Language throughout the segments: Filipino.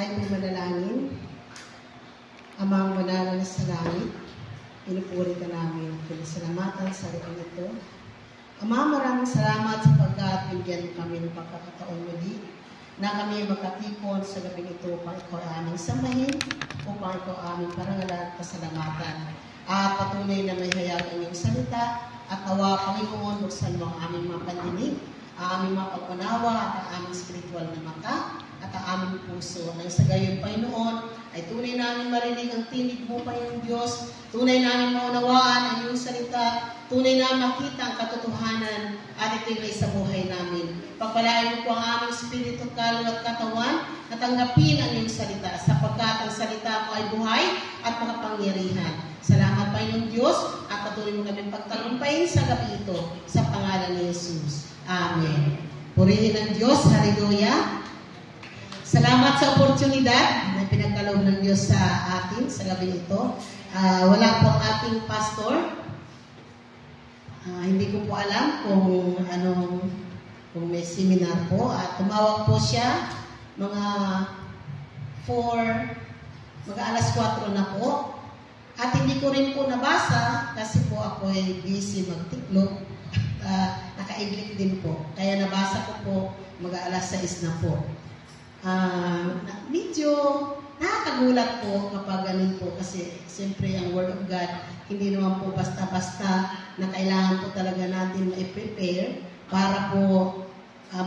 Tayo po manalangin. Amang manalang sa langit, pinupuri ka namin. Pinasalamatan sa rin ito. Ama, maraming salamat sapagkat bigyan kami ng pagkakataon muli na kami makatipon sa gabi ito upang ikaw aming samahin, upang ikaw aming parangalan at pasalamatan. At patuloy na may hayag ang iyong salita at awa, Panginoon, buksan mo ang aming mga pandinig, ang aming mga pagpanawa at ang aming spiritual na mata at ang aming puso. Nang sa gayon, Panginoon, ay tunay namin marinig ang tinig mo, Panginoon Diyos. Tunay namin maunawaan ang iyong salita. Tunay namin makita ang katotohanan at ito'y may sa buhay namin. Pagpalain mo po ang aming spirito, kaluluwa at katawan na tanggapin ang iyong salita sapagkat ang salita mo ay buhay at makapangyarihan. Salamat, Panginoon Diyos, at patuloy mo kami pagtalumpayin sa gabi ito sa pangalan ni Jesus. Amen. Purihin ang Diyos. Hallelujah. Salamat sa oportunidad na pinagkaloob ng Diyos sa atin sa gabi ito. Wala po ang ating pastor. Hindi ko po alam kung may seminar po. Tumawag po siya mga alas 4 na po. At hindi ko rin po nabasa kasi po ako ay busy magtiklop. Nakaiglik din po. Kaya nabasa ko po alas 6 na po. Medyo nakakagulat po kapag ganun po kasi siyempre ang Word of God hindi naman po basta-basta na kailangan po talaga natin ma-prepare para po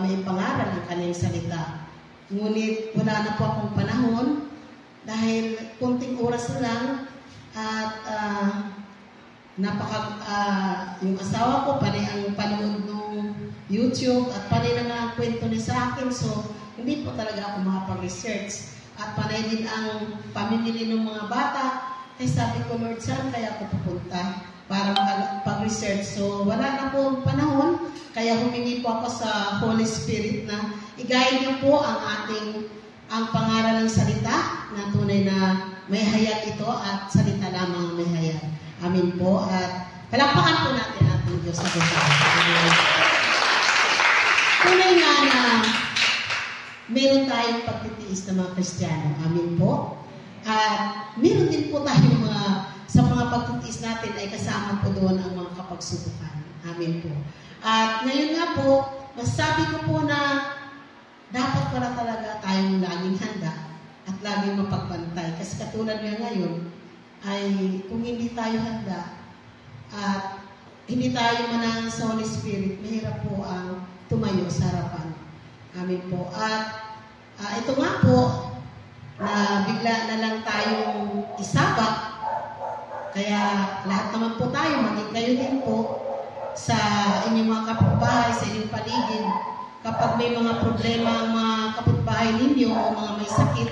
may pangaral ang kanyang salita. Ngunit wala na po akong panahon dahil kunting oras na lang at yung asawa ko panay ang panood ng YouTube at panay na nga ang kwento niya sa akin, so hindi po talaga ako makapag-research. At panay din ang pamimili ng mga bata. Kaya sabi ko, Lord, saan kaya ako pupunta para makapag-research? So, wala na po panahon. Kaya humingi po ako sa Holy Spirit na i-guide niyo po ang pangaral ng salita na tunay na may hayag ito at salita lamang may hayag. Amin po. At palakpakan po natin ating Diyos sa buhay. Tunay nga na meron tayong pagtitiis na mga Kristiyano. Amin po. At meron din po tayong sa mga pagtitiis natin ay kasama po doon ang mga kapagsubukan. Amin po. At ngayon nga po, masasabi ko po na dapat pala talaga tayong laging handa at laging mapagbantay. Kasi katulad nga ngayon, ay kung hindi tayo handa at hindi tayo manang sa Holy Spirit, mahirap po ang tumayo sa harapan. Amin po. At ito nga po, na bigla na lang tayong isabak. Kaya lahat naman po tayo, maging kayo din po sa inyong mga kapitbahay, sa inyong paligid. Kapag may mga problema ang mga kapitbahay ninyo o mga may sakit,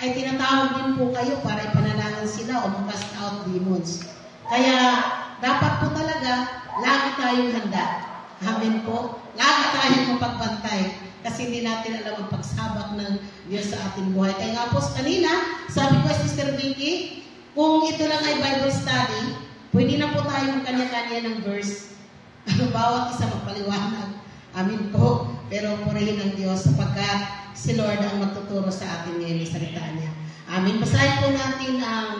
ay tinatawag din po kayo para ipanalangin sila o mag-cast out demons. Kaya dapat po talaga, lagi tayong handa. Amin po. Lagi tayong mapagbantay. Kasi hindi natin alam ang pagsabak ng Diyos sa ating buhay. Kaya nga po kanina, sabi ko, Sister Vicky, kung ito lang ay Bible study, pwede na po tayong kanya-kanya ng verse. Bawat isa magpaliwanag. Amin po. Pero purihin ang Diyos sapagkat si Lord ang magtuturo sa atin ngayon sa salita niya. Amin. Basahin po natin ang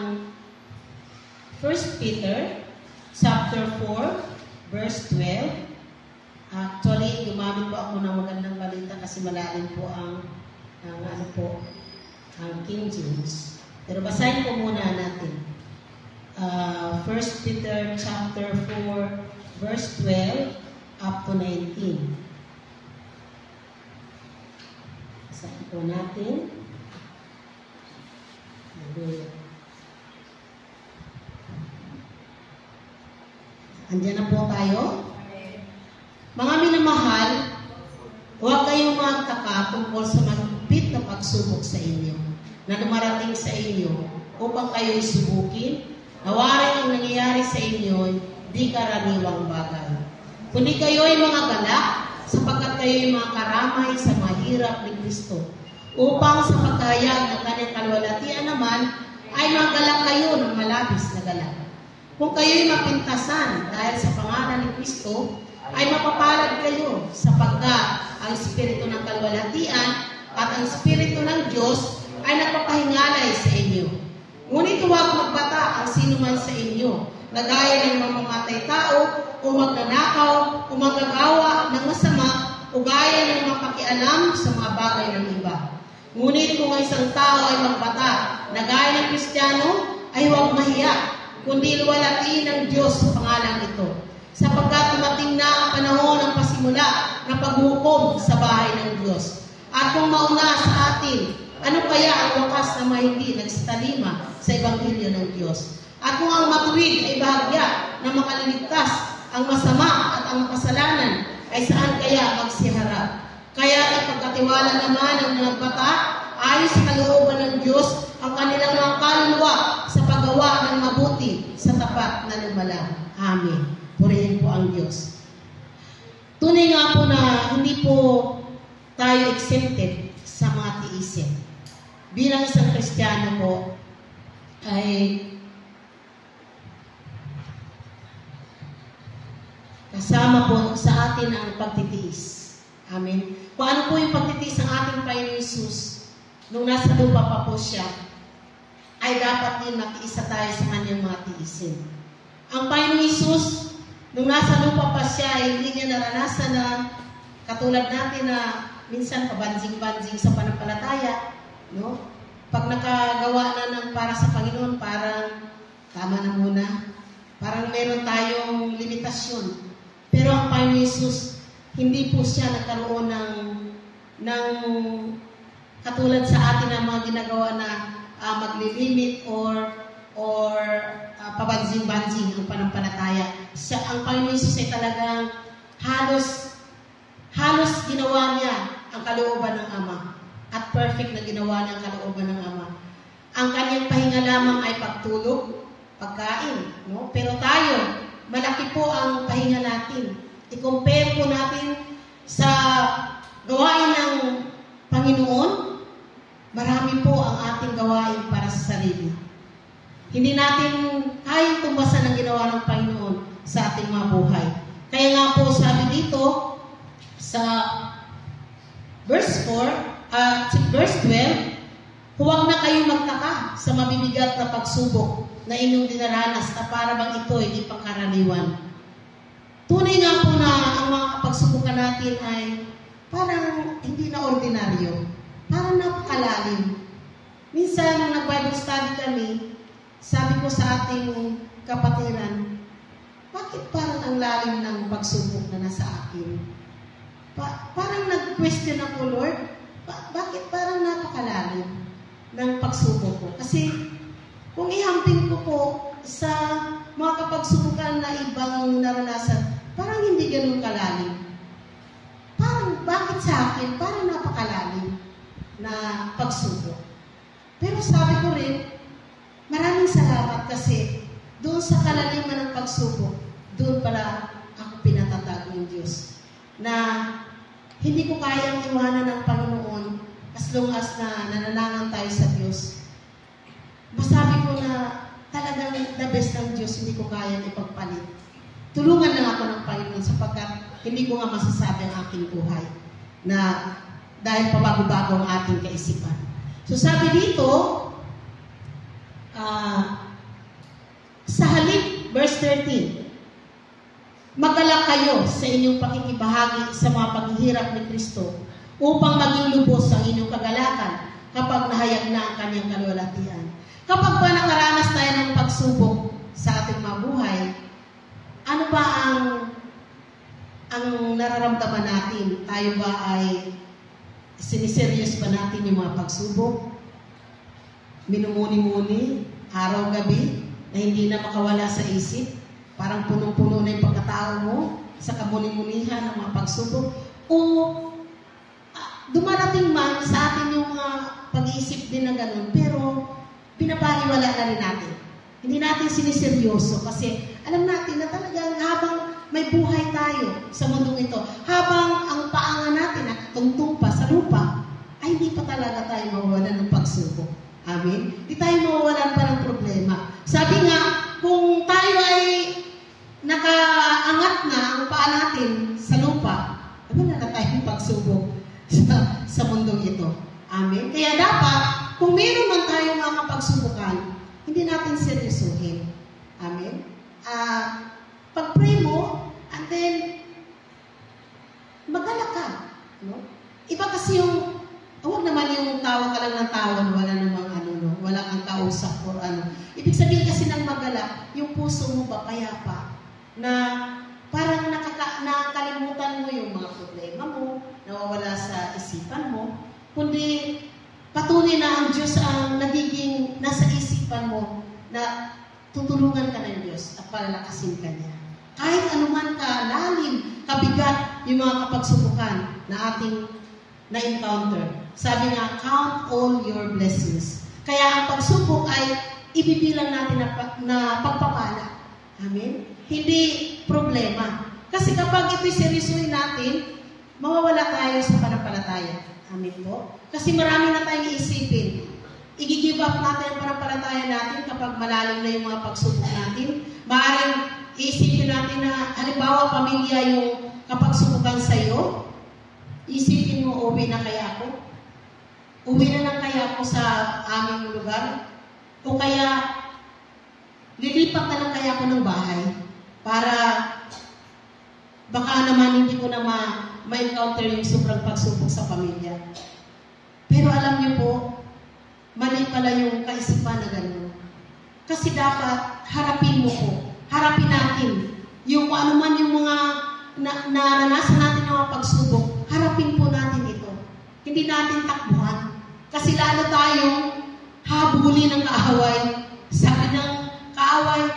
1 Peter chapter 4, verse 12. Actually, gumamit po ako ng magandang balita kasi malalim po ang King James. Pero basahin po muna natin. 1 Peter chapter 4, verse 12 up to 19. Basahin po natin. Andiyan na po tayo. Mga minamahal, huwag kayong magtaka tungkol sa mahigpit na pagsubok sa inyo na dumarating sa inyo upang kayo'y subukin. Nawarin ang nangyayari sa inyo, di karaniwang bagay. Kundi kayo'y mga galak sapagkat kayo'y mga karamay sa mahirap ni Kristo. Upang sa pagkahayag ng kanyang kalwalatian naman, ay magalak kayo ng malabis na galak. Kung kayo'y mapintasan dahil sa pangalan ni Kristo, ay mapapalad kayo sapagkat ang Espiritu ng kalwalatian at ang Espiritu ng Diyos ay nagpapahingalay sa inyo. Ngunit huwag magbata ang sino man sa inyo, na gaya ng mamamatay tao, o magnanakaw, o manggagawa ng masama, o gaya ng mapakialam sa mga bagay ng iba. Ngunit kung ang isang tao ay magbata, na gaya ng Kristiyano, ay huwag mahiya, kundi luwalhatiin ng Diyos sa pangalan ito. Sapagkat dumating na ang panahon ng pasimula na paghukom sa bahay ng Diyos. At kung mauna sa atin, ano kaya ang wakas na hindi nagsitalima sa Ebanghelyo ng Diyos? At kung ang matuwid ay bahagya na makaliligtas ang masama at ang kasalanan, ay saan kaya magsiharap? Kaya ipagkatiwala naman ng nagbata, ayon sa kalooban ng Diyos, ang kanilang mga kaluluwa sa paggawa ng mabuti sa tapat na lumalang. Amen. Purihin po ang Diyos. Tunay nga po na hindi po tayo exempted sa mga tiisin. Bilang isang Kristiyano po, ay kasama po sa atin ang pagtitiis. Amen. Kung ano po yung pagtitiis ng ating Panginoon Jesus, nung nasa lupa pa po siya, ay dapat din makiisa tayo sa kanyang mga tiisin. Ang Panginoon Jesus, nung nasa lupa pa siya, ay hindi niya naranasan na katulad natin na minsan pabanjing-banjing sa panampalataya, no? Pag nakagawa na ng para sa Panginoon, parang tama na muna. Parang meron tayong limitasyon. Pero ang Panginoon Jesus, hindi po siya nagkaroon ng katulad sa atin na mga ginagawa na maglilimit or pabanjing-banjing ang panampalataya. Ang Panginoon Jesus ay talagang halos ginawa niya ang kalooban ng Ama. At perfect na ginawa niya ang kalooban ng Ama. Ang kanyang pahinga lamang ay pagtulog, pagkain. No? Pero tayo, malaki po ang pahinga natin. I-compare po natin sa gawain ng Panginoon, marami po ang ating gawain para sa sarili. Hindi natin kayang tumbasan ang ginawa ng Panginoon sa ating mga buhay. Kaya nga po sabi dito sa verse 12, huwag na kayong magtaka sa mabibigat na pagsubok na inyong dinaranas na para bang ito ay di pangkaraniwan. Tunay nga po na ang mga pagsubukan natin ay parang hindi na ordinaryo. Parang napakalalim. Minsan, nung nag-Bible study kami, sabi ko sa ating kapatiran, bakit parang ang lalim ng pagsubok na nasa akin? Parang nag-question ako, Lord, bakit parang napakalalim ng pagsubok ko? Kasi kung ihampin ko po sa mga kapagsubukan na ibang naranasan, parang hindi ganun kalalim. Parang bakit sa akin? Parang napakalalim na pagsubok. Pero sabi ko rin, maraming salamat kasi doon sa kalaliman ng pagsubok, doon pala ako pinatatag ng Diyos. Na hindi ko kayang iwanan ng Panginoon as long as na nananangan tayo sa Diyos. Masabi ko na talagang the best ng Diyos, hindi ko kayang ipagpalit. Tulungan lang ako ng Panginoon sapagkat hindi ko nga masasabi ang aking buhay na dahil pabago-bago ang ating kaisipan. So sabi dito, sa halip, verse 13, mag-alak kayo sa inyong pakikibahagi sa mga paghihirap ni Kristo upang maging lubos ang inyong kagalakan kapag nahayag na ang kanyang kaluwalhatian. Kapag pa nakaranas tayo ng pagsubok sa ating mga buhay, ano ba ang nararamdaman natin? Tayo ba ay siniseryos ba natin yung mga pagsubok? Minumuni-muni, araw-gabi, na hindi na makawala sa isip? Parang punong-puno na yung pagkatao mo sa kamuni-munihan ng mga pagsubok? O dumarating man sa atin yung mga pag-iisip din na ganun, pero pinapaliwala na rin natin. Hindi natin siniseryoso kasi alam natin na talagang habang may buhay tayo sa mundong ito, habang ang paangan natin nakatungtong pa sa lupa, ay hindi pa talaga tayo mawawalan ng pagsubok. Amen? Hindi tayo mawawalan pa ng problema. Sabi nga, kung tayo ay nakaangat na ang paa natin sa lupa, wala na tayong pagsubok sa mundong ito. Amen? Kaya dapat, kung meron man tayong mga kapagsubukan, hindi natin seryosohin. Amen? Pag-pray mo, and then, magalak ka. No? Iba kasi yung, huwag naman yung tawa ka lang ng tawa, wala namang wala kang kausap or ano. Ibig sabihin kasi ng magalak, yung puso mo ba payapa, na parang nakakalimutan mo yung mga problema mo, nawawala sa isipan mo, kundi patuloy na ang Diyos ang nagiging nasa isipan mo na tutulungan ka ng Diyos at palalakasin ka niya. Kahit anuman kalalim, kabigat yung mga kapagsubukan na ating na-encounter. Sabi nga, count all your blessings. Kaya ang pagsubok ay ibibilang natin na pagpapala. Amen? Hindi problema. Kasi kapag ito'y seryosohin natin, mawawala tayo sa panampalataya. Amen po? Kasi marami na tayong iisipin. I-give up natin ang panampalataya natin kapag malalim na yung mga pagsubok natin. Maaaring iisipin natin na, halimbawa, pamilya yung kapagsubukan sa iyo. Isipin mo, uwi na kaya ako? Uwi na lang kaya ako sa aming lugar? O kaya, lilipat na lang kaya ako ng bahay para baka naman hindi ko na ma-encounter yung sobrang pagsubok sa pamilya. Pero alam niyo po, mali pala yung kaisipan na gano'n. Kasi dapat harapin mo po. Harapin natin yung kung ano man yung mga naranasan natin ng mga pagsubok, harapin po natin ito. Hindi natin takbuhan. Kasi lalo tayong habulin ng kaaway. Sabi ng kaaway,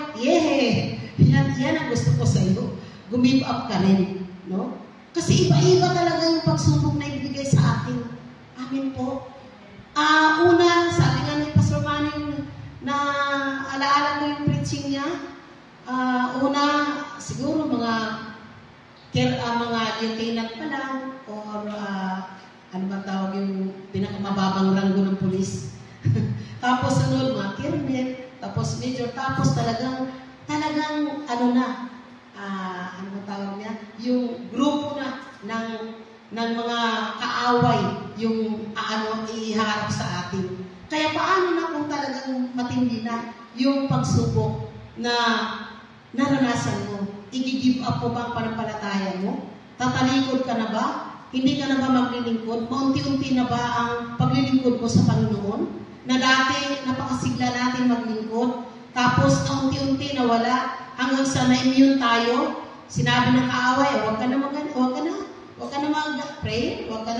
yan ang gusto ko sa iyo. Gumib up ka rin. No? Kasi iba-iba talaga yung pagsubok na ibigay sa atin. Amin po. Una, sabi nga ni Pastor Manny, na alaala ko yung preaching niya. Una, siguro mga lieutenant pa lang or ano ba tawag yung pinakamababang ranggo ng pulis. Tapos mga colonel, tapos major, tapos talagang ano ba tawag niya, yung grupo na ng mga kaaway yung iharap sa atin. Kaya paano na kung talagang matindi na yung pagsubok na naranasan mo? I-give up mo ba ang panampalataya mo? Tatalikod ka na ba? Hindi ka na ba maglilingkod? Maunti-unti na ba ang paglilingkod mo sa Panginoon? Na dati, napakasigla natin maglingkod. Tapos, unti-unti nawala hanggang sa na-immune tayo. Sinabi ng kaaway, huwag ka na mag-pray, huwag ka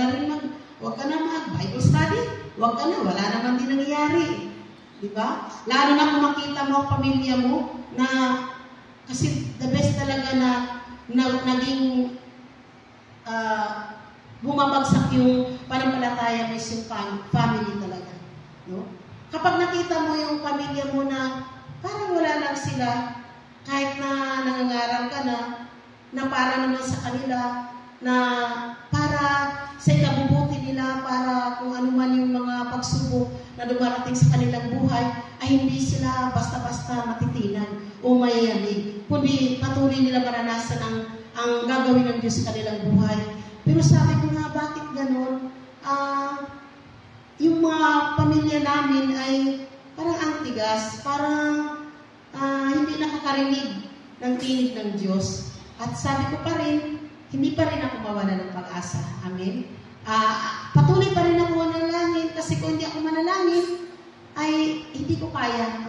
na mag-Bible study, huwag ka na, wala naman din nangyayari. Diba? Lalo na kung makita mo ang pamilya mo na kasi the best talaga na naging bumabagsak yung panampalataya mo yung family talaga. No? Kapag nakita mo yung pamilya mo na parang wala lang sila, kahit na nangangaral ka na para naman sa kanila, na para sa ikabubuti nila, para kung ano man yung mga pagsubok na dumarating sa kanilang buhay, ay hindi sila basta-basta matitinan o mayayamig, kundi patuloy nila maranasan ang gagawin ng Diyos sa kanilang buhay. Pero sabi ko nga, bakit ganon? Yung mga pamilya namin ay parang antigas, parang hindi nakakarinig ng tinig ng Diyos. At sabi ko pa rin, hindi pa rin ako mawala ng pag-asa. Amen? Patuloy pa rin ako manalangin kasi kung hindi ako manalangin, ay hindi ko kaya.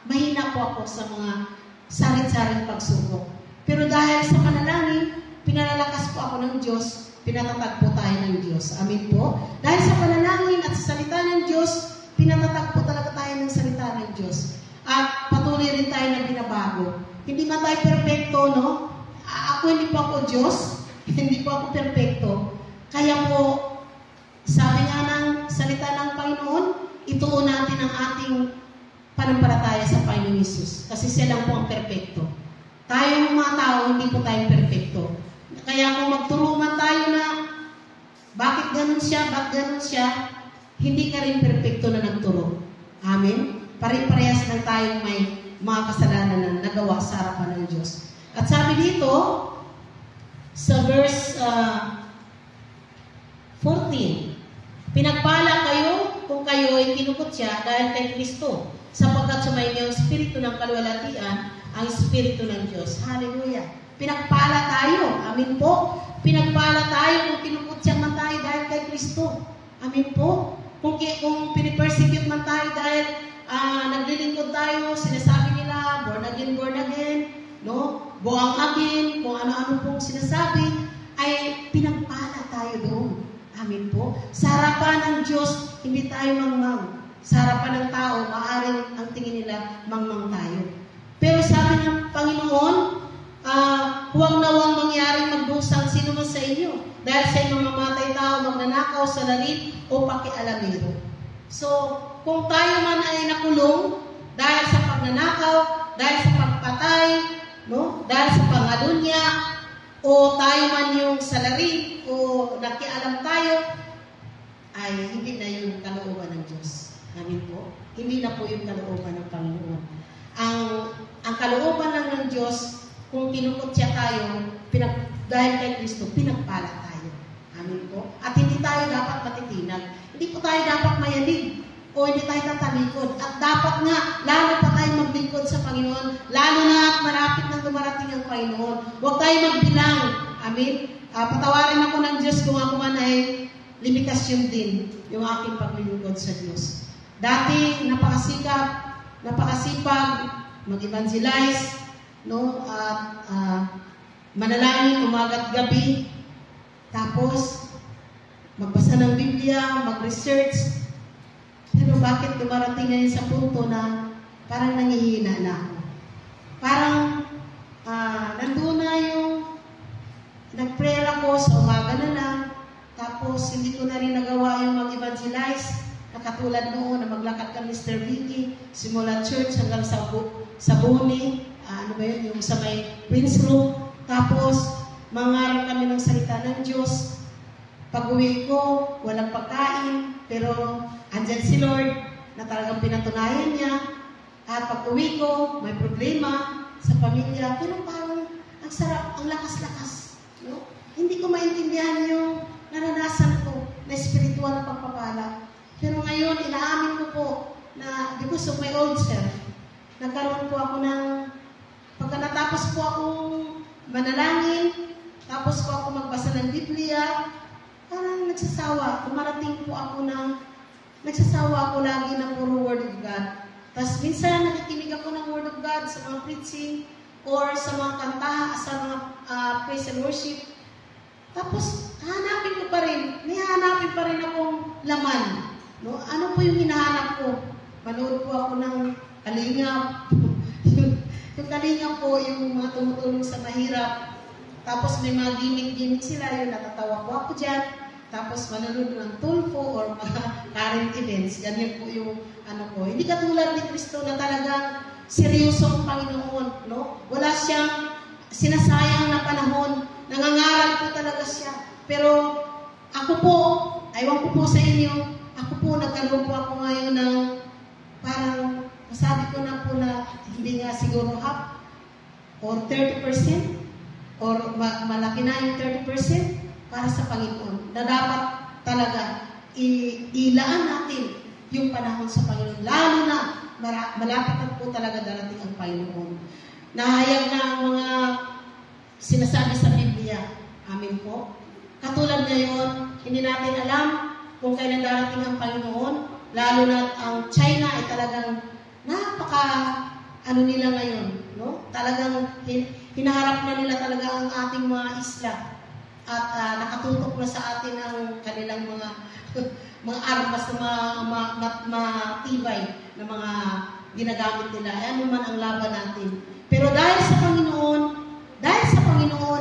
Mahina po ako sa mga sarit-sarit pagsubok. Pero dahil sa panalangin, pinalalakas po ako ng Diyos, pinatatag po tayo ng Diyos. Amen po? Dahil sa panalangin at sa salita ng Diyos, pinatatag po talaga tayo ng salita ng Diyos. At patuloy rin tayo na binabago. Hindi man tayo perfecto, no? Ako hindi po ako Diyos, hindi po ako perfecto. Kaya po, sabi nga ng salita ng Panginoon, ituon natin ang ating panampalataya sa Panginoon Jesus. Kasi siya lang po ang perfecto. Tayong mga tao, hindi po tayo perfecto. Kaya kung magturo man tayo na bakit ganun siya, hindi ka rin perfecto na nagturo. Amen? Pare-parehas lang tayong may mga kasalanan na nagawa sa harapan ng Diyos. At sabi dito, sa verse 14, Pinagpala kayo kung kayo ay kinukot siya dahil kay Kristo, sapagkat sumainyo ang espiritu ng kaluwalhatian, ang espiritu ng Diyos. Hallelujah. Pinagpala tayo. Amin po. Pinagpala tayo kung kinukot siya man tayo dahil kay Kristo. Amin po. Kung pinipersecute man tayo dahil naglilingkod tayo, sinasabi nila, born again, no? Buang again, kung ano-ano pong sinasabi, ay pinagpala tayo doon. Amin po. Sa harapan ng Diyos, hindi tayo mangmang. Sa harapan ng tao, maaaring ang tingin nila mangmang tayo. Pero sabi ng Panginoon, huwag na huwag mangyaring magdusang sino man sa inyo. Dahil sa inyong mamatay tao, magnanakaw, salarit, o pakialamero. So, kung tayo man ay nakulong, dahil sa pagnanakaw, dahil sa pagpatay, no? Dahil sa pangalunya, o tayo man yung salarit, o nakialam tayo, ay hindi na yung kalooban ng Diyos. Amin po? Hindi na po yung kalooban ng Panginoon. Ang kalooban lang ng Diyos, kung kinukot siya tayo, dahil kay Kristo, pinagpala tayo. Amin po? At hindi tayo dapat matitinag. Hindi po tayo dapat mayanig. O hindi tayo tatalikod. At dapat nga, lalo pa tayo maglingkod sa Panginoon, lalo na at malapit na dumarating ang Panginoon. Huwag tayo magbilang. Amin? Patawarin ako ng Diyos kung ako man ay limitasyon din yung aking paglilingkod sa Diyos. Dati, napakasipag, mag-evangelize, no? At manalangin umaga't gabi. Tapos, magbasa ng Biblia, mag-research. Pero bakit dumarating ngayon sa punto na parang nangihina na ako? Parang nandun na yung nag-prayer ako sa umaga na lang. Tapos hindi ko na rin nagawa yung mag-evangelize. Katulad noon na maglakad kami Mr. Vicky, simula church hanggang sa Boni, yung sa may Prince Room. Tapos mangaral kami ng salita ng Diyos. Pag-uwi ko, walang pagkain, pero andyan si Lord na talagang pinatunayan niya. At pag-uwi ko, may problema sa pamilya, pero parang ang sarap, ang lakas-lakas. No? Hindi ko maintindihan yung naranasan ko na spiritual na pagpapala. Pero ngayon, inaamin ko po na because of my old self, nagkaroon po ako ng, pagka natapos po akong manalangin, tapos po ako magbasa ng Biblia, parang nagsasawa. Dumarating po ako nagsasawa ako lagi ng puro Word of God. Tapos minsan nakikinig ako ng Word of God sa mga preaching or sa mga kanta, sa mga praise and worship. Tapos hanapin ko pa rin. May hanapin pa rin akong laman. No? Ano po yung hinahanap ko? Manood po ako ng Kalingap. yung Kalingap po, yung mga tumutulong sa mahirap. Tapos may mga gimmick-gimmick sila, yung natatawa po ako dyan. Tapos manonood ng tulfo or mga current events. Ganyan po yung ano ko. Hindi katulad ni Kristo na talagang seryosong Panginoon. No? Wala siyang sinasayang na panahon. Nangangaral po talaga siya. Pero ako po, aywan ko po sa inyo, ako po, nagkaroon po ako ngayon ng parang, masabi ko na po na hindi nga siguro half or 30%. Or malaki na yung 30% para sa Panginoon. Na dapat talaga ilaan natin yung panahon sa Panginoon. Lalo na malapit na po talaga darating ang Panginoon. Nahayag na ang mga sinasabi sa Biblia. Amin po. Katulad ngayon, hindi natin alam kung kailan darating ang Panginoon. Lalo na ang China ay talagang nila ngayon. No? Talagang hinaharap na nila talaga ang ating mga isla at nakatutok na sa atin ang kanilang mga armas na matibay na mga ginagamit nila. Ano man ang laban natin. Pero dahil sa Panginoon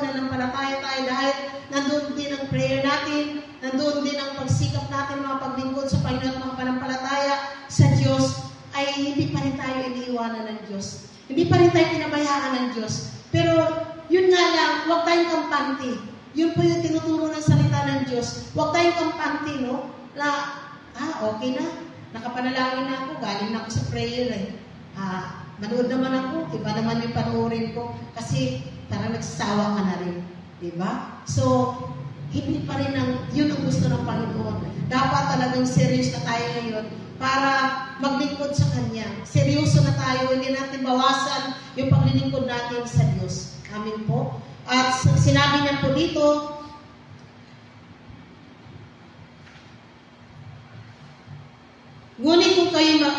na nampalataya tayo, dahil nandun din ang prayer natin, nandun din ang pagsikap natin, mga paglingkod sa Panginoon, mga panampalataya sa Diyos, ay hindi pa rin tayo iniiwanan ng Diyos. Hindi pa rin tayo pinabayaan ng Diyos. Pero, yun nga lang, huwag tayong kampante. Yun po yung tinuturo ng salita ng Diyos. Huwag tayong kampante, no? Na, okay na. Nakapanalangin na ako. Galing na ako sa prayer, manood naman ako. Iba naman yung panoorin ko. Kasi, parang nagsasawa ka na rin. Diba? So, hindi pa rin yun ang gusto ng Panginoon. Dapat talaga talagang serious na tayo ngayon para maglingkod sa Kanya. Seryoso na tayo, hindi natin bawasan yung paglilingkod natin sa Diyos. Amin po. At sinabi niya po dito, ngunit kung kayo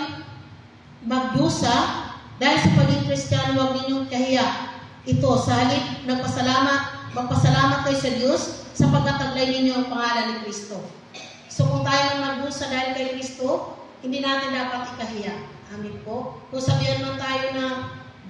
magdusa, dahil sa pagiging Kristiyano, huwag ninyong kahiya. Ito, sa halip, magpasalamat kayo sa Diyos sa pagkataglay ninyo ang pangalan ni Kristo. So kung tayo magdusa dahil kay Kristo, hindi natin dapat ikahiya. Amin po. Kung sabihan man tayo na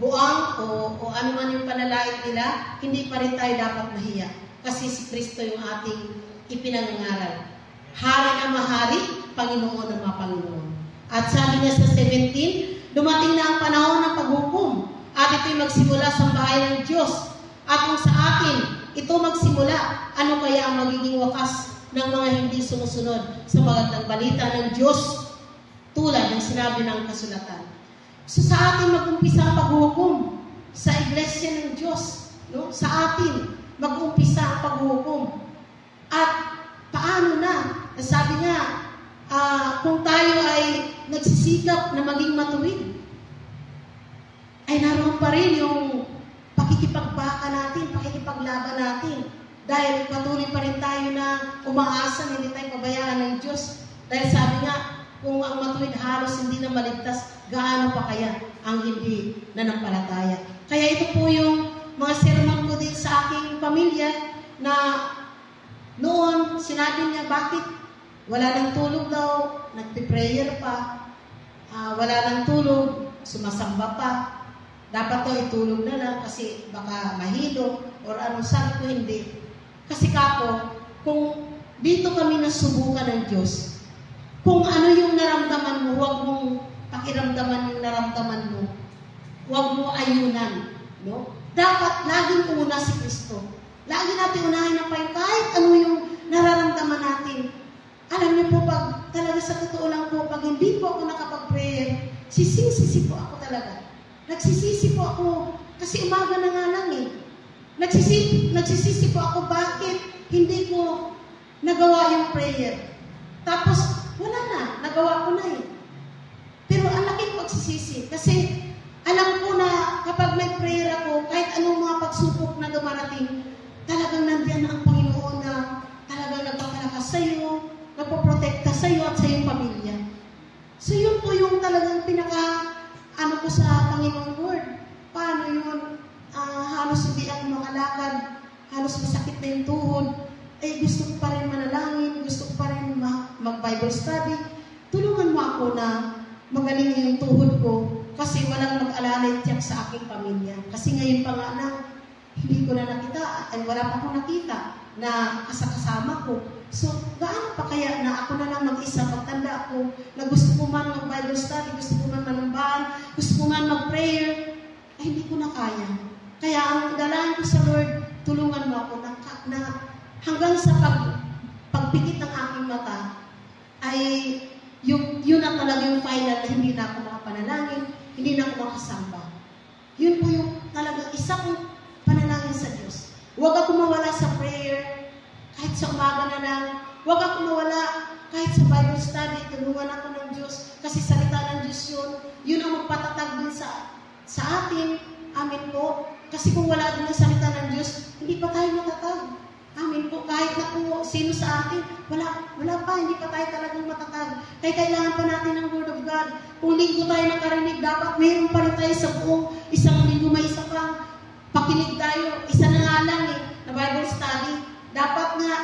buang o ano man yung panalait nila, hindi pa rin tayo dapat mahiya. Kasi si Kristo yung ating ipinangangaral. Hari na mahari, Panginoon ng mga Panginoon. At sabi niya sa 17, dumating na ang panahon ng paghukom at ito'y magsimula sa bahay ng Diyos. At kung sa atin ito magsimula, ano kaya ang magiging wakas ng mga hindi sumusunod sa magandang balita ng Diyos tulad ng sinabi ng kasulatan. So sa atin mag-umpisa ang paghukom sa iglesia ng Diyos. No? Sa atin mag-umpisa ang paghukom. At paano na? Sabi niya, kung tayo ay nagsisikap na maging matuwid, ay naroon pa rin yung pakikipagbaka natin, pakikipaglaban natin. Dahil patuloy pa rin tayo na umaasa na hindi tayo pabayaan ng Diyos. Dahil sabi nga, kung ang matuwid halos hindi na maligtas, gaano pa kaya ang hindi nanampalataya. Kaya ito po yung mga sermon ko din sa aking pamilya na noon sinabi niya, bakit wala nang tulog daw, nagpe-prayer pa, wala nang tulog, sumasamba pa. Dapat to itulog na lang kasi baka mahilo or ano. Sabi ko hindi. Kasi kako, kung dito kami nasubukan ng Diyos, kung ano yung naramdaman mo, huwag mong pakiramdaman yung naramdaman mo. Huwag mo ayunan. No? Dapat laging una si Kristo. Lagi natin unahin ang payo kahit ano yung nararamdaman natin. Alam niyo po, pag talaga sa totoo lang po, pag hindi po ako nakapag-prayer, sisisi po ako talaga. Nagsisisi po ako, kasi umaga na nga lang eh. Nagsisisi po ako, bakit hindi ko nagawa yung prayer. Tapos, wala na, nagawa ko na eh. Pero ang laking pagsisisi, kasi alam ko na kapag may prayer ako, kahit anong mga pagsupok na dumarating, talagang nandiyan na ang Panginoon na talagang nagpapalakas sa iyo, nagpoprotekta sa iyo at sa iyong pamilya. So yun po yung talagang ano ko sa Panginoon Lord. Paano yun? Halos hindi ako makalakad, halos masakit na yung tuhod. Gusto ko pa rin manalangin, gusto ko pa rin mag-Bible study. Tulungan mo ako na magaling yung tuhod ko kasi walang mag-alalay tiyak sa aking pamilya. Kasi ngayon pa nga na, hindi ko na nakita, wala pa akong nakita na kasama ko. So, gaano pa kaya na ako na lang mag-isa, pagtanda ako, na gusto ko man mag-Bible study, gusto ko man manambahan, gusto ko man mag-prayer, ay hindi ko na kaya. Kaya ang dalangin ko sa Lord, tulungan mo ako na hanggang sa pagpikit ng aking mata, ay yun ang talaga yung final na hindi na ako makapanalangin, hindi na ako makasamba. Yun po yung talagang isa kong panalangin sa Diyos. Huwag ako mawala sa prayer, kahit sa umaga na lang. Huwag ako mawala kahit sa Bible study. Tulungan ako ng Diyos kasi salita ng Diyos yun. Yun ang magpatatag din sa atin. Amin po. Kasi kung wala din ang salita ng Diyos, hindi pa tayo matatag. Amin po. Kahit na po sino sa atin, wala pa. Hindi pa tayo talagang matatag. Kaya kailangan pa natin ng Word of God. Kung linggo tayo nakarinig, dapat mayroon pa rin tayo sa buong isang linggo. May isa pang pakinig tayo. Isa na nga lang na Bible study. Dapat nga,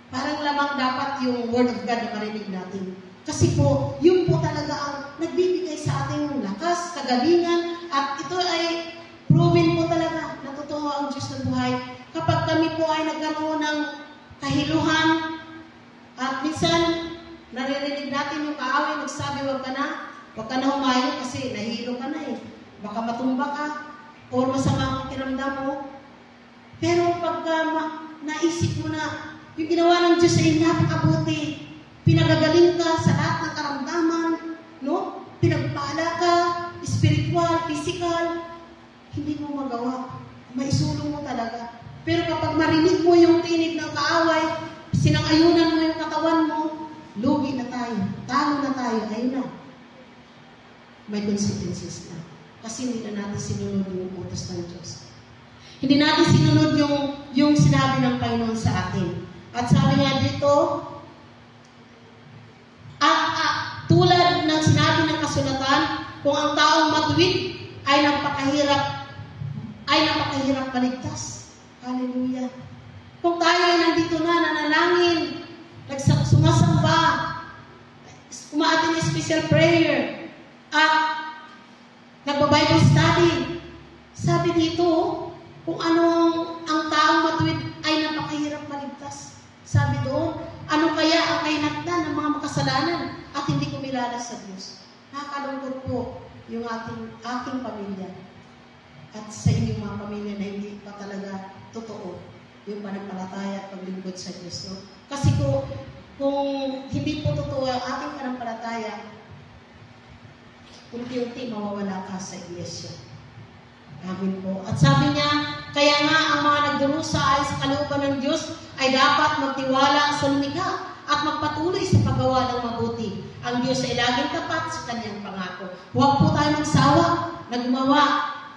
parang lamang dapat yung Word of God na marinig natin. Kasi po, yun po talaga ang nagbibigay sa ating lakas, kagalingan, at ito ay proven po talaga na totoo ang Diyos ng buhay. Kapag kami po ay nagkaroon ng kahiluhan, at minsan, naririnig natin yung kaaway, nagsabi, huwag ka na humayo kasi nahilo ka na eh. Baka matumba ka, o masama ang kiramdam mo. Pero pagka naisip mo na yung ginawa ng Diyos ay napakabuti, pinagagaling ka sa lahat ng karamdaman, no? Pinagpala ka, spiritual, physical, hindi mo magawa. Maisulong mo talaga. Pero kapag marinig mo yung tinig ng kaaway, sinangayunan mo yung katawan mo, lugi talo na tayo, ayun na. May consequences na. Kasi hindi na natin sinunod yung utos ng Diyos. Hindi natin sinunod yung sinabi ng Panginoon sa atin. At sabi nga dito, tulad ng sinabi ng kasulatan, kung ang taong matuwid ay napakahirap maligtas. Hallelujah. Kung tayo ay nandito na, nanalangin, sumasamba, umaatin ng special prayer, at nagba-Bible study, sabi dito, kung anong ang taong matuwid ay napakahirap maligtas. Sabi doon, ano kaya ang kahinatnan ng mga makasalanan at hindi kumilala sa Diyos? Nakakalungkot po yung aking pamilya at sa inyong mga pamilya na hindi pa talaga totoo yung panampalataya at paglingkod sa Diyos. No? Kasi kung hindi po totoo ang ating panampalataya, unti-unti mawawala ka sa iglesia. Amin po. At sabi niya, kaya nga ang mga nagdurusa ay sa kalooban ng Diyos ay dapat magtiwala sa lumikha at magpatuloy sa paggawa ng mabuti. Ang Diyos ay laging tapat sa kanyang pangako. Huwag po tayo magsawa na gumawa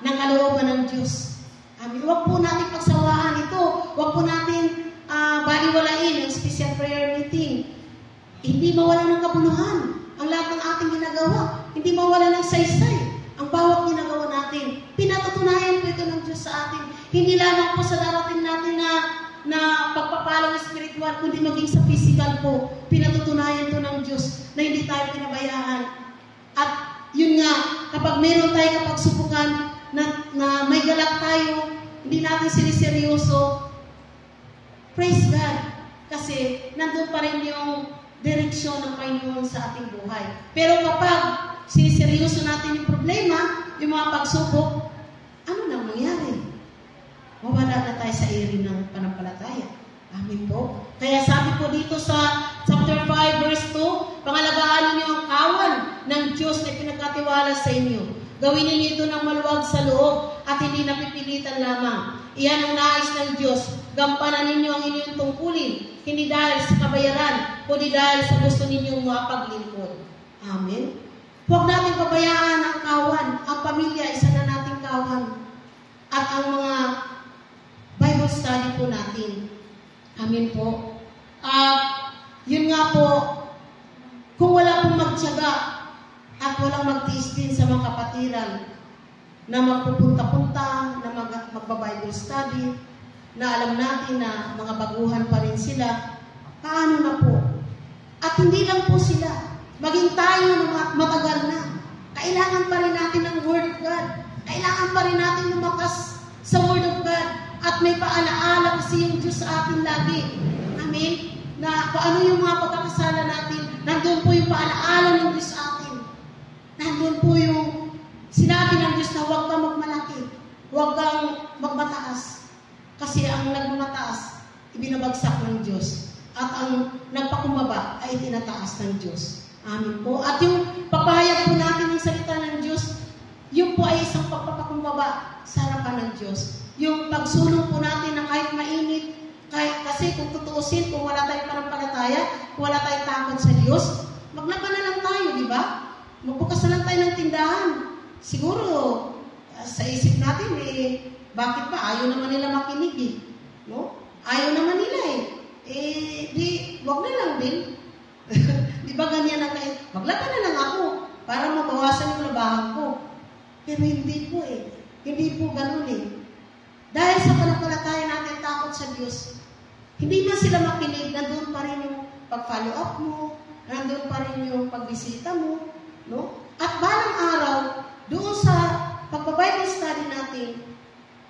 ng kalooban ng Diyos. Amin. Huwag po natin pagsawaan ito. Huwag po natin baliwalain ang special prayer meeting. Hindi mawala ng kabuluhan ang lahat ng ating ginagawa. Hindi mawala ng saysay ang bawat ginagawa natin. Pinatutunayan po ito ng Diyos sa atin. Hindi lamang po sa darating natin na pagpapalang spiritual, kundi maging sa physical po. Pinatutunayan ito ng Diyos na hindi tayo pinabayaan. At yun nga, kapag meron tayo kapagsubukan na may galak tayo, hindi natin siniseryoso, praise God. Kasi nandun pa rin yung direksyon ng Panginoon sa ating buhay. Pero kapag siniseryoso natin yung problema, yung mga pagsubok, ano nang mangyari? Mawala na tayo sa area ng panampalataya. Amin po. Kaya sabi po dito sa chapter 5 verse 2, pangalagaan ninyo ang kawan ng Diyos na pinagkatiwala sa inyo. Gawin ninyo ito ng maluwag sa loob at hindi napipilitan lamang. Iyan ang nais ng Diyos. Gampanan ninyo ang inyong tungkulin, hindi dahil sa kabayaran, kundi dahil sa gusto ninyong mapaglingkod. Amen. Huwag natin pabayaan ang kawan. Ang pamilya, isa na nating kawan. At ang mga Bible study po natin. Amin po. Yun nga po, kung wala pong magtiyaga at walang magtiis din sa mga kapatiran na magpupunta-punta, na magba-Bible study, na alam natin na mga baguhan pa rin sila, paano na po? At hindi lang po sila. Maging tayo na matagal na. Kailangan pa rin natin ng Word of God. Kailangan pa rin natin lumakas sa Word of God. At may paalaala kasi yung Diyos sa atin lagi. Amen? Na paano yung mga pagkakasala natin, nandun po yung paalaala ng Diyos sa atin. Nandun po yung sinabi ng Diyos na huwag kang magmalaki. Huwag kang magmataas. Kasi ang nagmamataas, ibinabagsak ng Diyos. At ang nagpakumbaba ay tinataas ng Diyos. Amin po. At yung papahayag po natin ng salita ng Diyos, yun po ay isang pagpapakumbaba sa harapan ng Diyos. Yung pagsulong po natin na kahit mainit, kasi kung tutuusin, kung wala tayong panampalataya, kung wala tayong takot sa Diyos, maglaban na lang tayo, di ba? Magbukas na lang tayo ng tindahan. Siguro, sa isip natin, bakit ba? Ayaw naman nila makinig eh. No? Ayaw naman nila wag na lang din. Di ba ganyan ang kain? Maglaban na lang ako para mabawasan yung labahan ko. Pero hindi po Hindi po ganun Dahil sa panampalataya natin takot sa Diyos, hindi man sila makinig, nandun pa rin yung pag-follow up mo, nandun pa rin yung pagbisita mo, no? At balang araw, doon sa pagpa-Bible study natin,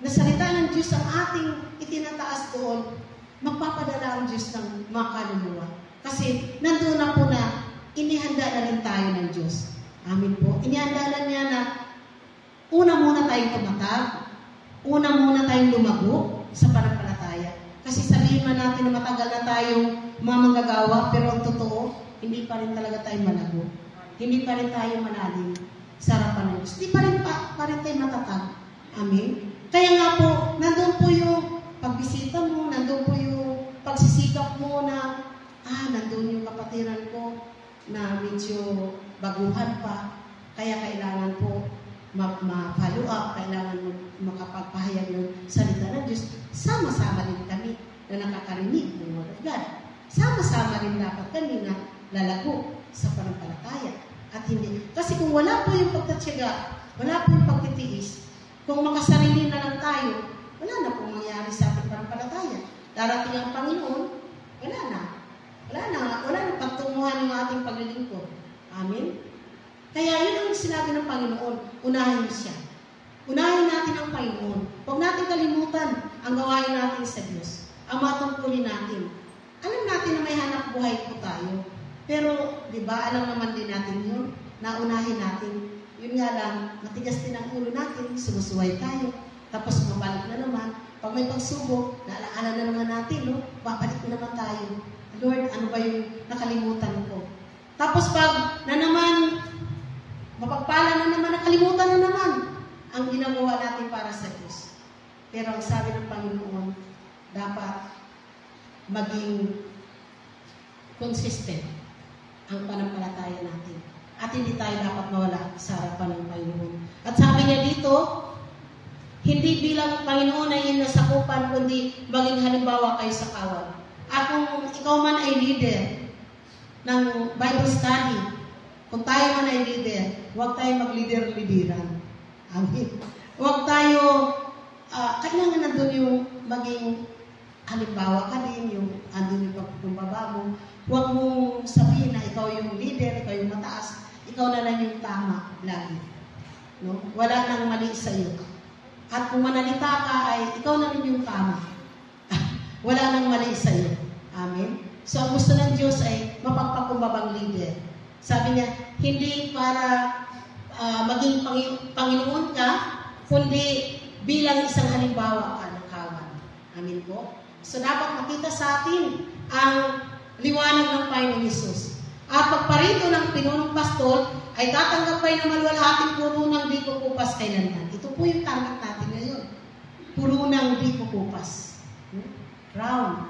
na salita ng Diyos ang ating itinataas doon, magpapadala ang Diyos ng mga kaluluwa. Kasi nandun na po na inihanda na rin tayo ng Diyos. Amin po. Inihanda na niya na una muna tayong tumatag, una muna tayong lumago sa panampalataya. Kasi sabihin man natin na matagal na tayong mga manggagawa, pero ang totoo, hindi pa rin talaga tayo malago. Hindi pa rin tayo malalim sa harapan ng Diyos. Hindi pa rin tayo matatag. Amen? Kaya nga po, nandun po yung pagbisita mo, nandun po yung pagsisikap mo na, nandun yung kapatiran ko. na medyo baguhan pa, kaya kailangan po ma-follow up, kailangan makapagpahayag ng salita ng Diyos. Sama-sama din kami na nakakarinig ng Word of God. Sama-sama rin dapat kami na lalago sa pananampalataya. At hindi, kasi kung wala po yung pagtatyaga, wala po yung pagtitiis, kung makasarili na lang tayo, wala na pong mangyari sa ating pananampalataya. Darating ang Panginoon, wala na pagtunguhan ng ating paglilingkod. Amen? Kaya yun ang sinabi ng Panginoon, unahin siya. Unahin natin ang Panginoon. Huwag natin kalimutan ang gawain natin sa Diyos. Ang matungkulin natin. Alam natin na may hanap buhay po tayo. Pero, di ba, alam naman din natin yun, na unahin natin. Yun nga lang, matigas din ang ulo natin, sumusuway tayo. Tapos mabalik na naman. Pag may pagsubok, naalaala na naman natin, no? Babalik na naman tayo. Lord, ano ba yung nakalimutan ko? Tapos pag na naman, mapagpala na naman, nakalimutan na naman ang ginagawa natin para sa Diyos. Pero ang sabi ng Panginoon, dapat maging consistent ang pananampalataya natin. At hindi tayo dapat mawala sa harapan ng Panginoon. At sabi niya dito, hindi bilang Panginoon ay inasakupan, kundi maging halimbawa kayo sa kawan. At kung ikaw man ay leader ng Bible study, kung tayo man ay leader, huwag tayo mag-leader-leaderan. Amen. Huwag tayo, kailangan na doon yung maging halimbawa ka din, yung andun yung pagkumbaba mo. Huwag mong sabihin na ikaw yung leader, ikaw yung mataas, ikaw na lang yung tama lagi. No? Wala nang mali sa iyo. At kung manalita ka ay ikaw na rin yung tama. Wala nang mali sa iyo. Amen? So, ang gusto ng Diyos ay mapagpakumbabang leader. Sabi niya, hindi para maging Panginoon ka, kundi bilang isang halimbawa ka ng kawan. Amen po? So, dapat makita sa atin ang liwanag ng Panginoon Hesus. At pagparito ng pinunong pastol, ay tatanggapay na maluwalhating purunang di kukupas kailanman. Ito po yung target natin ngayon. Purunang di kukupas. Crown.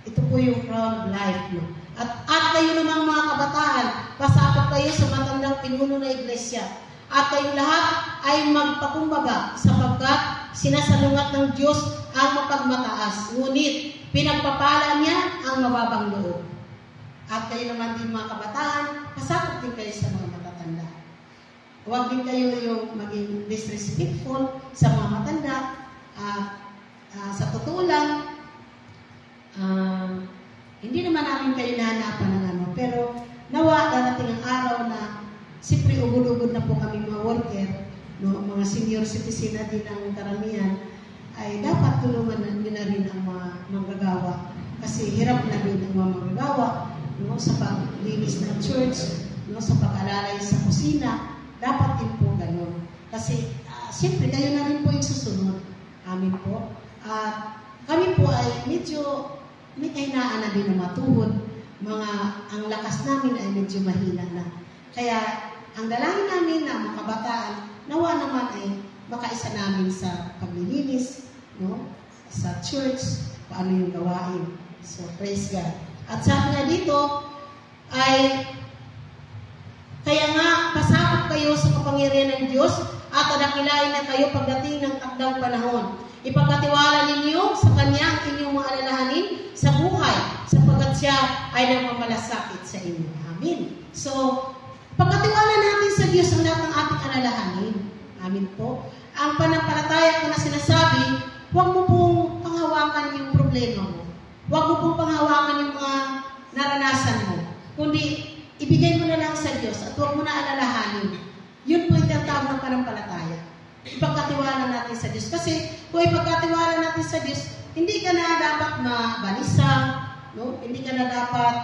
Ito po yung crown of life. No? At kayo namang mga kabataan, pasakot kayo sa matandang pinuno na iglesia. At kayong lahat ay magpakumbaba sapagkat sinasalungat ng Diyos ang mapagmataas. Ngunit pinagpapala niya ang mababang loob. At kayo naman din mga kabataan, pasakot din kayo sa mga matatanda. Huwag din kayo yung maging disrespectful sa mga matanda. Sa totoo lang, hindi naman namin kayo nahanapan ng ano, pero nawa darating ang araw na siyempre ugod-ugod na po kami mga worker, no, mga senior citizen na din ang karamihan, ay dapat tulungan na rin ang mga manggagawa. Kasi hirap na rin ang mga manggagawa, no, sa paglinis ng church, no, sa pag-alalay sa kusina, dapat din po gano'n. Kasi siyempre kayo na rin po yung susunod. Amin po. At kami po ay medyo may kahinaan na din na matuhod. Ang lakas namin ay medyo mahina na. Kaya, ang dalangin namin na mga kabataan, nawa naman ay makaisa namin sa paglilinis, no? Sa church, paano yung gawain. So, praise God. At sabi nga dito, ay, kaya nga, pasakot kayo sa kapangyarihan ng Diyos at adakilain na kayo pagdating ng takdang panahon. Ipagkatiwala ninyo sa Kanya ang inyong mga alalahanin sa buhay, sapagkat siya ay nagmamalasakit sa inyo. Amen. So, pagkatiwala natin sa Diyos ang lahat ng ating alalahanin. Amen po. Ang pananampalataya ko na sinasabi, huwag mo pong panghawakan yung problema mo. Huwag mo pong panghawakan yung mga naranasan mo. Kundi, ibigay mo na lang sa Diyos at huwag mo na alalahanin. Yun po yung tinatawag ng pananampalataya. Ipagkatiwala natin sa Diyos. Kasi kung ipagkatiwala natin sa Diyos, hindi ka na dapat mabalisa, no? Hindi ka na dapat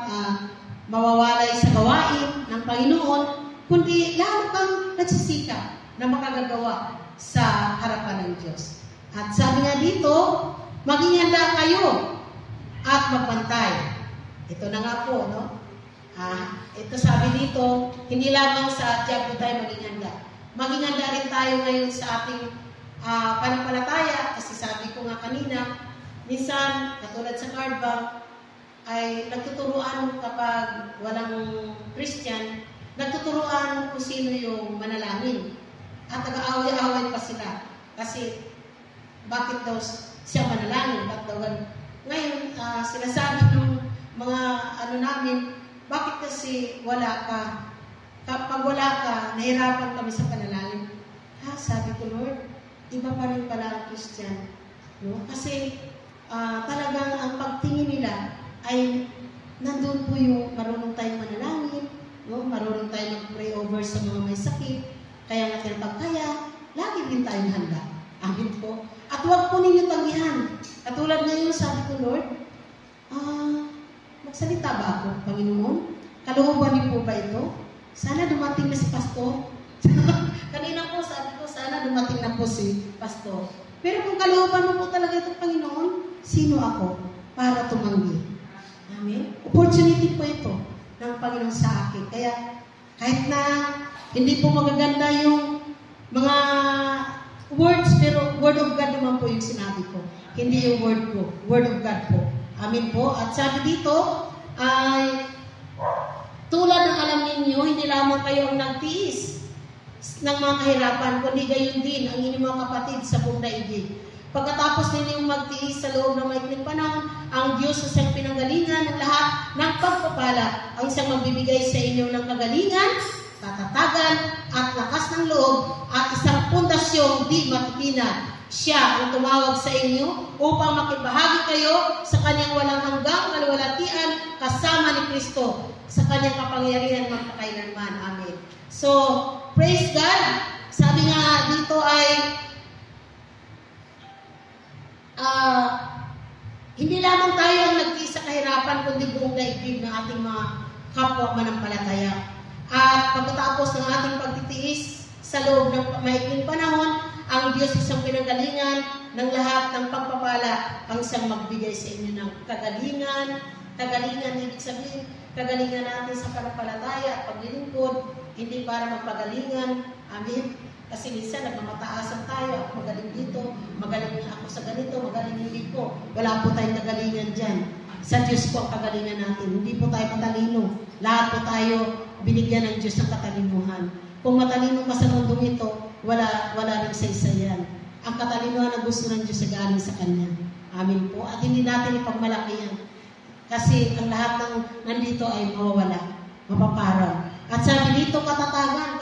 mawawalay sa gawain ng Panginoon, kundi lalo kang nagsisikap na makagagawa sa harapan ng Diyos. At sabi nga dito, maging handa kayo at magbantay. Ito na nga po, no? Ito sabi dito, hindi lamang sa job tayo maging handa. Maging handa rin tayo ngayon sa ating pananampalataya, kasi sabi ko nga kanina, minsan, katulad sa card bank, ay nagtuturuan kapag walang Christian, nagtuturuan kung sino yung manalangin. At nag-aaway-aaway pa sila. Kasi, bakit daw siya manalangin? Bakit daw ganun? Ngayon, sinasabi ng mga namin, bakit kasi wala ka? Kapag wala ka, nahirapan kami sa panalangin. Sabi ko, Lord, iba pa rin pala ang Christian. No? Kasi, talagang ang pagtingin nila ay nandun po yung marunong tayong manalangin, no? Marunong tayong mag-pray over sa mga may sakit, kaya nga kaya lagi din tayong handa. Amin po. At huwag po ninyo tanggihan. Katulad ngayon, sabi ko, Lord, magsalita ba ako, Panginoon? Kalooban niyo po ba ito? Sana dumating na si Pastor. Kanina po, sabi ko, sana dumating na po si Pastor. Pero kung kalooban mo po talaga ito, Panginoon, sino ako para tumanggi? Amen? Opportunity po ito ng Panginoon sa akin. Kaya, kahit na hindi po magaganda yung mga words, pero Word of God naman po yung sinabi ko. Hindi yung word ko. Word of God po. Amin po. At sabi dito, ay tulad ng alam ninyo, hindi lamang kayo ang nagtiis ng mga kahirapan, kundi gayon din ang inyong mga kapatid sa buong daigdig. Pagkatapos ninyong magtiis sa loob ng maikling panahon, ang Diyos sa siyang pinanggalingan ng lahat ng pagpapala, ang siyang magbibigay sa inyo ng kagalingan, katatagan, at lakas ng loob, at isang pundasyong di matitinag. Siya ang tumawag sa inyo upang makibahagi kayo sa kanyang walang hanggang kalwalatian kasama ni Kristo sa kanyang kapangyarihan magpakailanman. Amen. So, praise God. Sabi nga dito ay hindi lamang tayo ang nagtiis sa kahirapan, kundi buong daigdig ng ating mga kapwa manampalataya. At pagkatapos ng ating pagtitiis sa loob ng maikling panahon, ang Diyos isang pinanggalingan ng lahat ng pagpapala ang siyang magbigay sa inyo ng kagalingan. Kagalingan, ibig sabihin, kagalingan natin sa panampalataya at paglilingkod, hindi para magpagalingan. Amen. Kasi minsan nagmamataasan tayo, ako magaling dito, magaling ako sa ganito, magaling hindi ko. Wala po tayong kagalingan dyan. Sa Diyos po ang kagalingan natin. Hindi po tayo matalino. Lahat po tayo binigyan ng Diyos ng katalinuhan. Kung matalino ka sa mundong ito, wala nang saysayan. Ang katalinuhan na gusto ng Diyos ay galing sa Kanya. Amin po. At hindi natin ipagmalaki yan. Kasi ang lahat ng nandito ay mawawala, mapaparang. At sabi dito, katatagan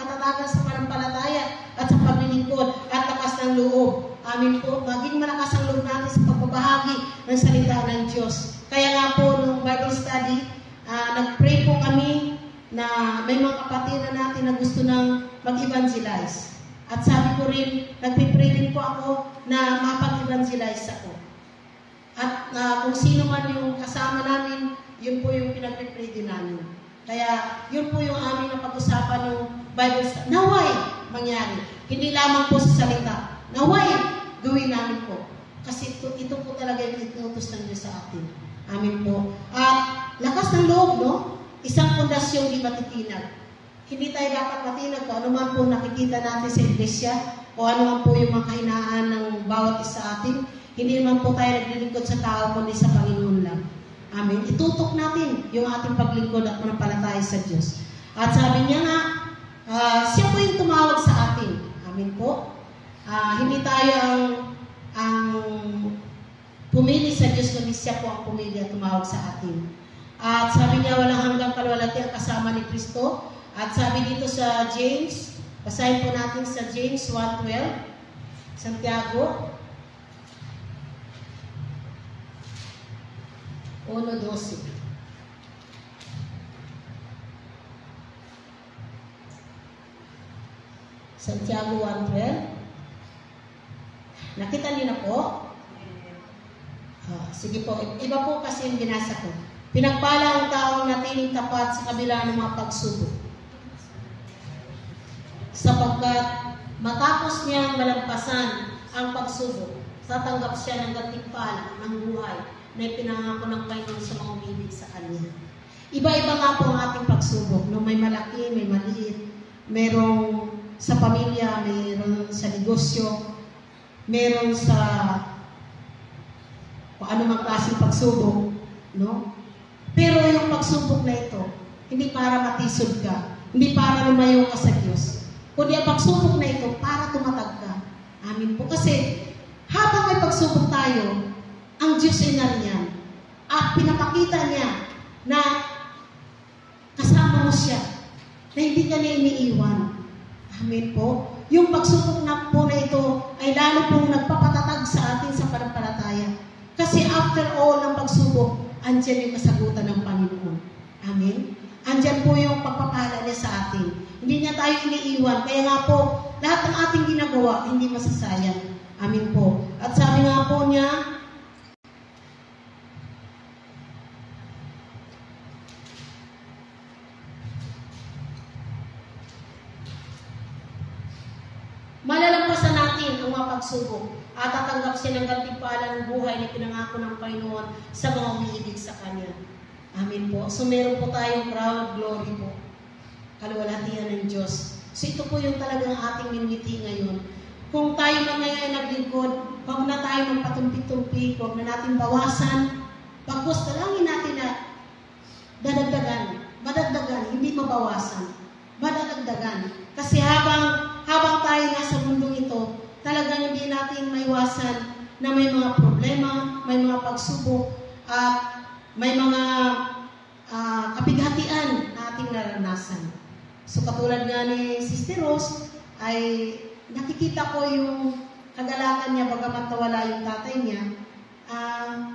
sa panampalataya at sa paglilingkod at lakas ng loob. Amin po. Maging malakas ang loob natin sa pagbabahagi ng salita ng Diyos. Kaya nga po, nung Bible study, nag-pray po kami na may mga kapatid na natin na gusto nang mag-evangelize. At sabi ko rin, nagpipray din po ako na mapag-evangelize ako. At kung sino man yung kasama namin, yun po yung pinagpipray din namin. Kaya yun po yung aming napag-usapan ng Bible study. Naway mangyari. Hindi lamang po sa salita. Naway gawin namin po. Kasi ito po talaga yung inutos ng Diyos sa atin. Amin po. At lakas ng loob, no? Isang pundasyong di matitinag. Hindi tayo dapat matinag kung ano man po nakikita natin sa iglesia o ano man po yung mga kahinaan ng bawat isa atin. Hindi naman po tayo naglilingkod sa tao kundi sa Panginoon lang. Amen. Itutok natin yung ating paglingkod at manampalataya sa Diyos. At sabi niya nga, siya po yung tumawag sa atin. Amen po. Hindi tayo ang pumili sa Diyos, kundi siya po ang pumili at tumawag sa atin. At sabi niya, walang hanggang kalwalati ang kasama ni Kristo. At sabi dito sa James, basahin po natin sa James 1:12, Santiago 1:12. Santiago 1:12. Nakita niyo na po? Sige po, iba po kasi yung binasa ko. Pinagpala ang taong natiling tapat sa kabila ng mga pagsubok. Sapagkat matapos niyang malampasan ang pagsubok, tatanggap siya ng gantimpala ng buhay na ipinangako ng Panginoon sa mga umibig sa Kanya. Iba-iba nga po ang ating pagsubok. No, may malaki, may maliit. Merong sa pamilya, meron sa negosyo, meron sa kung ano mang klaseng pagsubok. No? Pero yung pagsubok na ito, hindi para matisod ka, hindi para lumayo ka sa Diyos. Kundi ang pagsubok na ito para tumatag ka. Amin po. Kasi habang may pagsubok tayo, ang Diyos ay nariyan. At pinapakita niya na kasama mo siya, na hindi ka niya iniiwan. Amin po. Yung pagsubok na po na ito ay lalo pong nagpapatatag sa atin sa pananampalataya. Kasi after all ng pagsubok, andyan yung kasagutan ng Panginoon. Amen? Andyan po yung pagpapala niya sa atin. Hindi niya tayo iniiwan. Kaya nga po, lahat ng ating ginagawa, hindi masasayang. Amen po. At sabi nga po niya, malalampasan natin ang mga pagsubok at tatanggap siya ng gantimpala ng buhay na pinangako ng Panginoon sa mga umiibig sa Kanya. Amen po. So meron po tayong crown, glory po. Kaluwalhatian ng Diyos. So ito po yung talagang ating minwiti ngayon. Kung tayo man ngayon naglingkod, huwag na tayo magpatumpi-tumpi, huwag na natin bawasan. Pagkos, talangin natin na madagdagan, hindi mabawasan. Madagdagan. Kasi habang tayo nasa mundong ito, talagang hindi natin maiwasan na may mga problema, may mga pagsubok, at may mga kapighatian na ating naranasan. So katulad nga ni Sister Rose, ay nakikita ko yung kagalakan niya bagamat nawala yung tatay niya.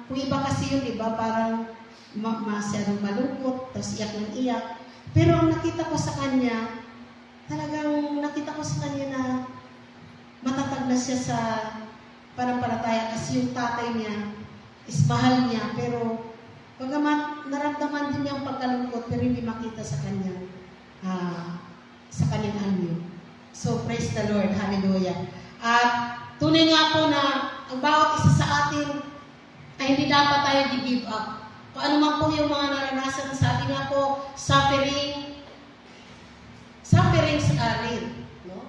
Kung iba kasi yun, iba parang masyadong malungkot, tapos iyak ng iyak. Pero ang nakita ko sa kanya, talagang nakita ko sa kanya na matatag na siya sa pananampalataya kasi yung tatay niya is mahal niya, pero bagamat naramdaman din niya ang pagkalungkot, pero hindi makita sa kanya sa kanyang anyo. So, praise the Lord. Hallelujah. At tunay nga po na ang bawat isa sa atin ay hindi dapat tayo give up. Kung ano man po yung mga naranasan sa atin nga po, sufferings are real. No?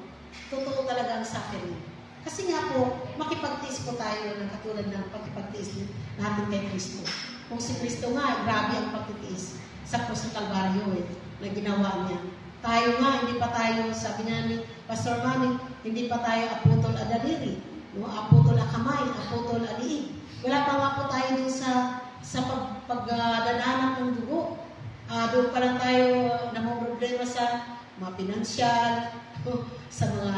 Totoo talaga ang suffering. Kasi nga po, makipagtiis po tayo ng katulad ng pagkipagtiis natin kay Kristo. Kung si Kristo nga, grabe ang pagtitiis sa krus ng Kalbaryo na ginawa niya. Tayo nga, hindi pa tayo, sabi nga ni Pastor Manny, hindi pa tayo aputol adaliri, no? Aputol akamay, aputol aliig. Wala pa nga po tayo dun sa pagdadanak ng dugo. Doon pa lang tayo namumroblema sa mga pinansyal, sa mga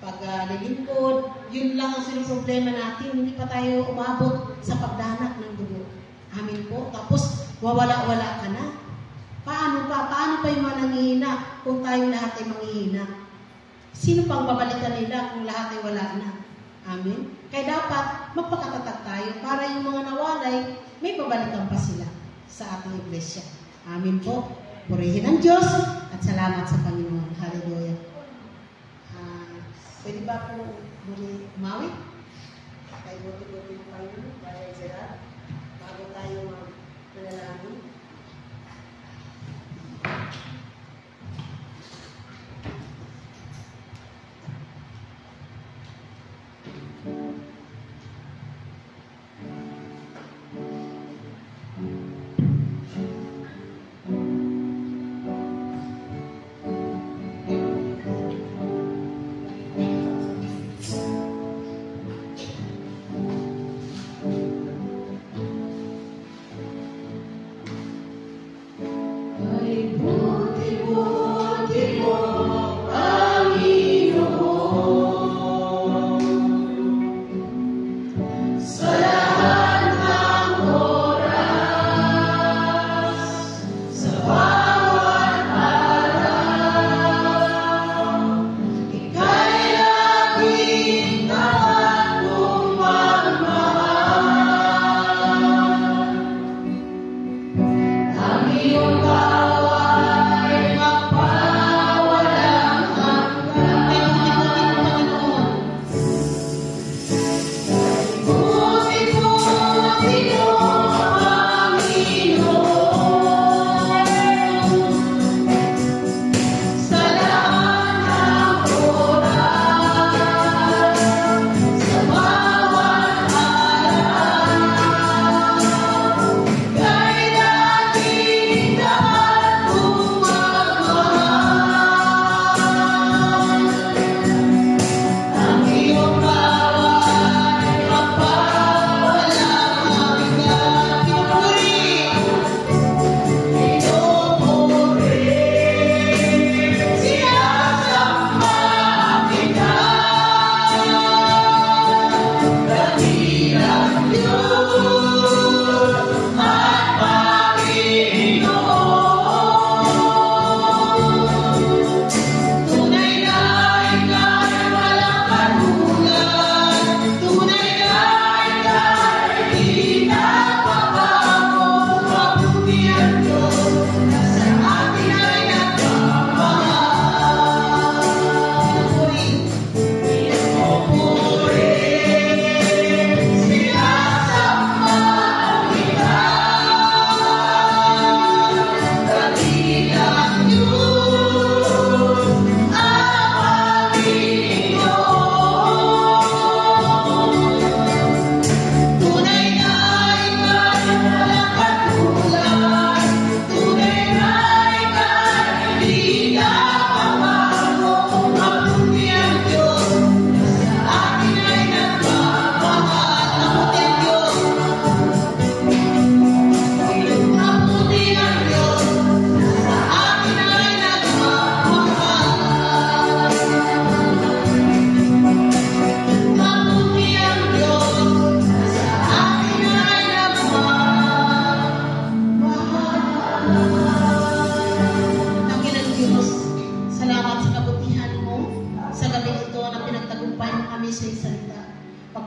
paglilingkod. Yun lang ang problema natin. Hindi pa tayo umabot sa pagdanak ng dugo. Amin po. Tapos, wawala-wala ka na. Paano pa yung mga nangihina kung tayong lahat ay manghihina? Sino pang babalikan nila kung lahat ay wala na? Amen? Kaya dapat magpakatatag tayo para yung mga nawalay, may babalikan pa sila sa ating iglesia. Amen po. Purihin ang Diyos at salamat sa Panginoon. Hallelujah. Pwede ba po muli umawi? Kaya buti-buti yung Panginoon, kaya Gerard, bago tayo manalangin.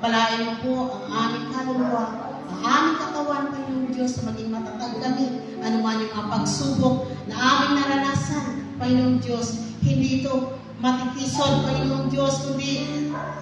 Pagpalain mo po ang aming kaluluwa, ang aming katawan, Panginoong Diyos, na maging matatag kami. Ano man yung mga pagsubok na aming naranasan, Panginoong Diyos, hindi ito matitison, Panginoong Diyos, kundi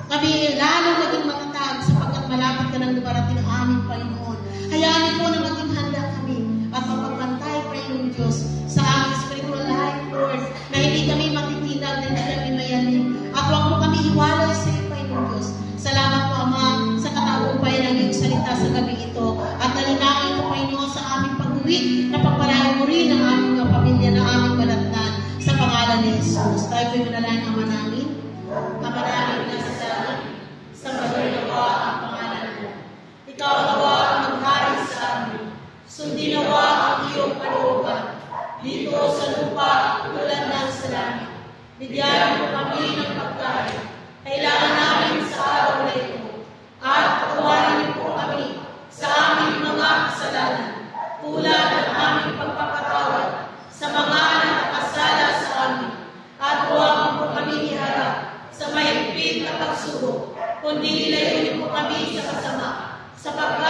kami lalo maging matatag sapagkat malapit ka nang dumarating ang aming Panginoon. Hayaan niyo po na maging handa kami at mapagpantay, Panginoong Diyos, sa aming spiritual life, Lord, na hindi kami matitinag, na hindi kami mayanin. At huwag mo kami iwalay sa iyo, Panginoong Diyos. Salamat po, Ama, sa katagumpay ng iyong salita sa gabi ito. At nalinangin ko, Panginoon, sa aming pag-uwi, na pagpalain mo rin ang aming pamilya, na aming balatnan, sa pangalan ni Jesus. Tayo po'y manalangin, Ama namin. Ama namin na sa langit, sa nawa ang pangalan mo. Ikaw nawa ang maghari sa amin. Sundin nawa ang iyong kalooban. Dito sa lupa, tulad ng sa langit. Bigyan mo kami ng pagkain. Kailangan namin sa araw na ito. At patawarin niyo po kami sa aming mga kasalanan. Tulad ng aming pagpapatawad sa mga nakasala sa amin. At huwag mo po kami iharap sa mahigpit na pagsubok, kundi nilayo niyo po kami sa kasama, sapagkat